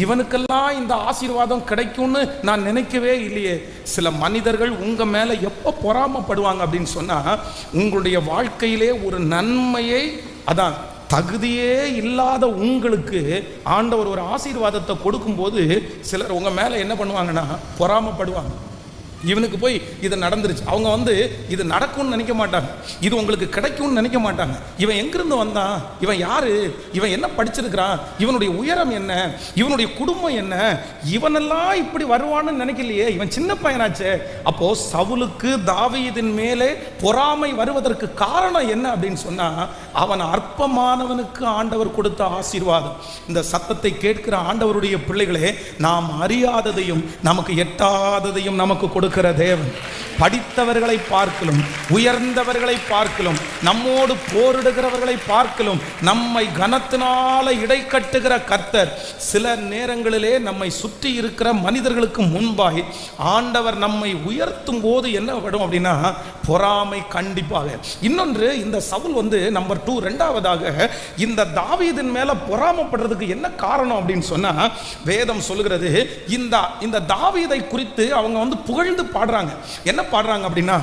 இவனுக்கெல்லாம் இந்த ஆசீர்வாதம் கிடைக்கும்னு நான் நினைக்கவே இல்லையே. சில மனிதர்கள் உங்க மேல எப்போ பொறாமப்படுவாங்க அப்படின்னு சொன்னா, உங்களுடைய வாழ்க்கையிலே ஒரு நன்மையை, அதான் தகுதியே இல்லாத உங்களுக்கு ஆண்டவர் ஒரு ஆசீர்வாதத்தை கொடுக்கும்போது சிலர் உங்க மேல என்ன பண்ணுவாங்கன்னா பொறாமப்படுவாங்க. இவனுக்கு போய் இது நடந்துருச்சு, அவங்க இது நடக்கும்னு நினைக்க மாட்டாங்க, இது உங்களுக்கு கிடைக்கும்னு நினைக்க மாட்டாங்க. இவன் எங்கிருந்து வந்தான், இவன் யாரு, இவன் என்ன படிச்சிருக்கிறான், இவனுடைய உயரம் என்ன, இவனுடைய குடும்பம் என்ன, இவனெல்லாம் இப்படி வருவான்னு நினைக்கலையே, இவன் சின்ன பையனாச்சே. அப்போ சவுலுக்கு தாவீதின் மேலே பொறாமை வருவதற்கு காரணம் என்ன அப்படின்னு சொன்னா, அவன் அற்பமானவனுக்கு ஆண்டவர் கொடுத்த ஆசீர்வாதம். இந்த சத்தத்தை கேட்கிற ஆண்டவருடைய பிள்ளைகளே, நாம் அறியாததையும் நமக்கு எட்டாததையும் நமக்கு கொடுக்கிற தேவன். படித்தவர்களை பார்க்கலும், உயர்ந்தவர்களை பார்க்கலும், நம்மோடு போரிடுகிறவர்களை பார்க்கலும் நம்மை கனத்தினால இடை கட்டுகிற கர்த்தர் சில நேரங்களிலே நம்மை சுற்றி இருக்கிற மனிதர்களுக்கு முன்பாய் ஆண்டவர் நம்மை உயர்த்தும் போது என்ன வரும் அப்படின்னா பொறாமை கண்டிப்பாக. இன்னொன்று, இந்த சவுல் நம்பர் 2, இரண்டாவதாக இந்த தாவீதின் மேல பொறாமப்படுறதுக்கு என்ன காரணம் அப்படின்னு சொன்னா, வேதம் சொல்லுகிறது, இந்த தாவீதை குறித்து அவங்க புகழ்ந்து பாடுறாங்க. என்ன பாடுறாங்க அப்படின்னா,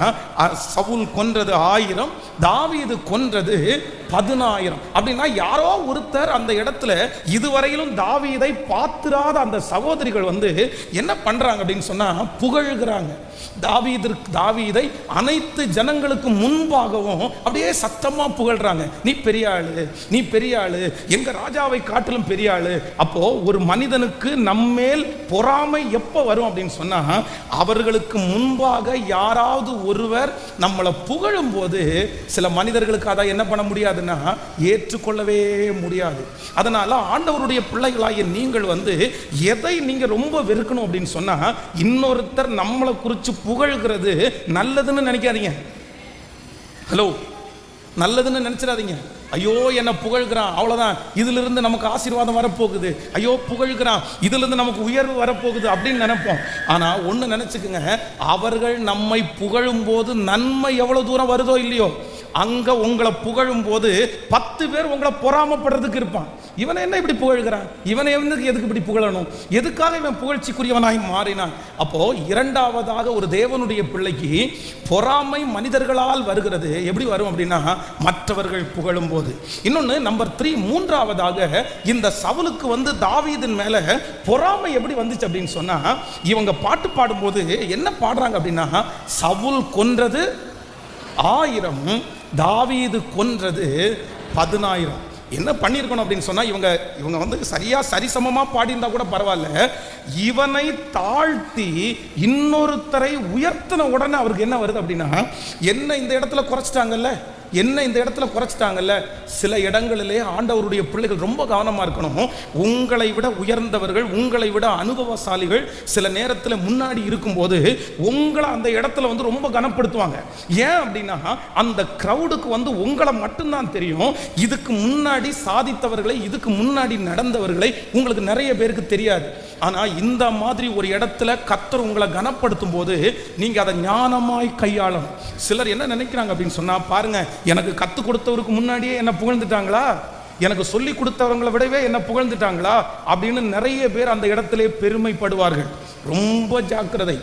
சவுல் கொன்றது 1000, தாவீது கொன்றது 10,000. அப்படின்னா யாரோ ஒருத்தர் அந்த இடத்துல இதுவரையிலும் தாவீதை பார்த்திராத அந்த சகோதரிகள் என்ன பண்றாங்க அப்படின்னு சொன்னா புகழ்கிறாங்க. தாவீதை அனைத்து ஜனங்களுக்கு முன்பாகவும் அப்படியே சத்தமா புகழ்றாங்க. நீ பெரிய ஆளு, நீ பெரிய ஆளு, எங்க ராஜாவை காட்டிலும் பெரிய ஆளு. அப்போ ஒரு மனிதனுக்கு நம்மேல் பொறாமை எப்ப வரும் அப்படின்னு சொன்னா, அவர்களுக்கு முன்பாக யாராவது ஒருவர் நம்மளை புகழும் போது சில மனிதர்களுக்கு அதை என்ன பண்ண முடியாதுன்னா ஏற்றுக்கொள்ளவே முடியாது. அதனால ஆண்டவருடைய பிள்ளைகளாகிய நீங்கள் எதை நீங்க ரொம்ப வெறுக்கணும் அப்படின்னு சொன்னா, இன்னொருத்தர் நம்மளை குறித்து புகழ்கிறது நல்லதுன்னு நினைக்காதீங்க. ஹலோ, நல்லதுன்னு நினைச்சிடாதீங்க. ஐயோ என்ன புகழ்கிறான், அவ்வளவுதான், இதுல இருந்து நமக்கு ஆசீர்வாதம் வரப்போகுது, ஐயோ புகழ்கிறான், இதுல இருந்து நமக்கு உயர்வு வரப்போகுது அப்படின்னு நினைப்போம். ஆனா ஒண்ணு நினைச்சுக்குங்க, அவர்கள் நம்மை புகழும் போது நன்மை எவ்வளவு தூரம் வருதோ இல்லையோ, அங்க உங்களை புகழும் போது 10 பேர் உங்களை பொறாமப்படுறதுக்கு இருப்பான். இவனை என்ன இப்படி புகழ்கிறான், இவனை எதுக்கு இப்படி புகழணும், எதுக்காக இவன் புகழ்ச்சிக்குரியவனாய் மாறினான். அப்போ இரண்டாவதாக ஒரு தேவனுடைய பிள்ளைக்கு பொறாமை மனிதர்களால் வருகிறது. எப்படி வரும் அப்படின்னா மற்றவர்கள் புகழும் போது. இன்னொன்னு நம்பர் 3, மூன்றாவதாக இந்த சவுலுக்கு தாவீதின் மேல பொறாமை எப்படி வந்துச்சு அப்படின்னு சொன்னா, இவங்க பாட்டு பாடும்போது என்ன பாடுறாங்க அப்படின்னா, சவுல் கொன்றது 1000, தாவீது கொன்றது 10,000. என்ன பண்ணியிருக்கணும் அப்படின்னு சொன்னா, இவங்க சரியா சரிசமமா பாடியிருந்தா கூட பரவாயில்ல, இவனை தாழ்த்தி இன்னொருத்தரை உயர்த்தின உடனே அவருக்கு என்ன வருது அப்படின்னா, என்ன இந்த இடத்துல குறைச்சிட்டாங்கல்ல, என்ன இந்த இடத்துல குறைச்சிட்டாங்கல்ல. சில இடங்களிலே ஆண்டவருடைய பிள்ளைகள் ரொம்ப கவனமா இருக்கணும். உங்களை விட உயர்ந்தவர்கள், உங்களை விட அனுபவசாலிகள் சில நேரத்தில் முன்னாடி இருக்கும்போது உங்களை அந்த இடத்துல ரொம்ப கனப்படுத்துவாங்க. ஏன் அப்படின்னா அந்த கிரவுடுக்கு உங்களை மட்டும்தான் தெரியும். இதுக்கு முன்னாடி சாதித்தவர்களை, இதுக்கு முன்னாடி நடந்தவர்களை உங்களுக்கு நிறைய பேருக்கு தெரியாது. ஆனா இந்த மாதிரி ஒரு இடத்துல கர்த்தர் உங்களை கனப்படுத்தும் போது நீங்க அதை ஞானமாய் கையாளணும். சிலர் என்ன நினைக்கிறாங்க அப்படின்னு சொன்னா, பாருங்க, எனக்கு கத்து கொடுத்தவருக்கு முன்னாடியே என்ன புகழ்ந்துட்டாங்களா, எனக்கு சொல்லி கொடுத்தவங்களை விடவே என்ன புகழ்ந்துட்டாங்களா அப்படின்னு நிறைய பேர் அந்த இடத்திலே பெருமைப்படுவார்கள். ரொம்ப ஜாக்கிரதை.